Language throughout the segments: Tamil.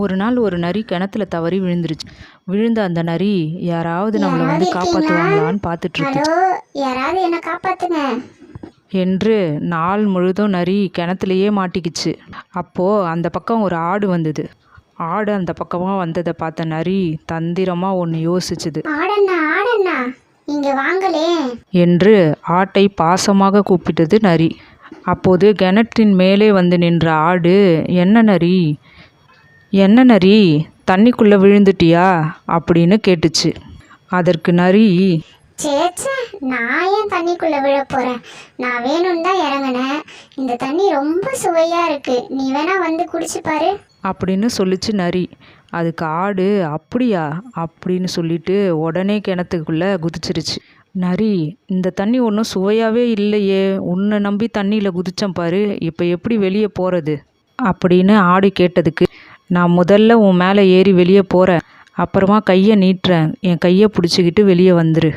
ஒரு நாள் ஒரு நரி கிணத்துல தவறி விழுந்துருச்சு. விழுந்த அந்த நரி யாராவது நம்மளை வந்து காப்பாற்றுவாங்களான்னு பார்த்துட்டு இருந்துச்சு. யாராவது என்ன காப்பாத்துங்க என்று நாள் முழுதும் நரி கிணத்துலையே மாட்டிக்கிச்சு. அப்போது அந்த பக்கம் ஒரு ஆடு வந்தது. ஆடு அந்த பக்கமாக வந்ததை பார்த்த நரி தந்திரமாக ஒன்று யோசிச்சுது. ஆடண்ணா இங்க வாங்களே என்று ஆட்டை பாசமாக கூப்பிட்டது நரி. அப்போது கிணற்றின் மேலே வந்து நின்ற ஆடு, என்ன நரி தண்ணிக்குள்ளே விழுந்துட்டியா அப்படின்னு கேட்டுச்சு. அதற்கு நரி, சேச்சே, நான் ஏன் தண்ணிக்குள்ள விழ போறேன்? நான் வேணும்னு தான் இறங்கினேன். இந்த தண்ணி ரொம்ப சுவையா இருக்கு, நீ வேணா வந்து குடிச்சு பாரு அப்படின்னு சொல்லிச்சு நரி. அதுக்கு ஆடு அப்படியா அப்படின்னு சொல்லிட்டு உடனே கிணத்துக்குள்ளே குதிச்சிருச்சு. நரி, இந்த தண்ணி ஒன்றும் சுவையாகவே இல்லையே, உன்னை நம்பி தண்ணியில் குதிச்சேன் பாரு, இப்போ எப்படி வெளியே போகிறது அப்படின்னு ஆடு கேட்டதுக்கு, நான் முதல்ல உன் மேலே ஏறி வெளியே போகிறேன், அப்புறமா கையை நீட்டுறேன், என் கையை பிடிச்சிக்கிட்டு வெளியே வந்துரு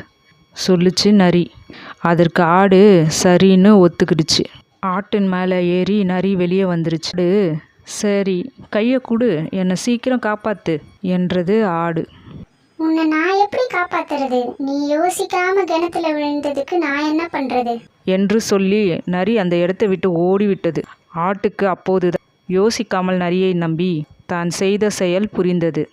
சொல்லிச்சு நரி. அதற்கு ஆடு சரின்னு ஒத்துக்கிடுச்சு. ஆட்டின் மேலே ஏறி நரி வெளியே வந்துருச்சு. சரி, கையை கொடு, என்னை சீக்கிரம் காப்பாத்து என்றது ஆடு. உன்னை நான் எப்படி காப்பாத்துறது? நீ யோசிக்காம கிணத்துல விழுந்ததுக்கு நான் என்ன பண்றது என்று சொல்லி நரி அந்த இடத்தை விட்டு ஓடிவிட்டது. ஆட்டுக்கு அப்போதுதான் யோசிக்காமல் நரியை நம்பி தான் செய்த செயல் புரிந்தது.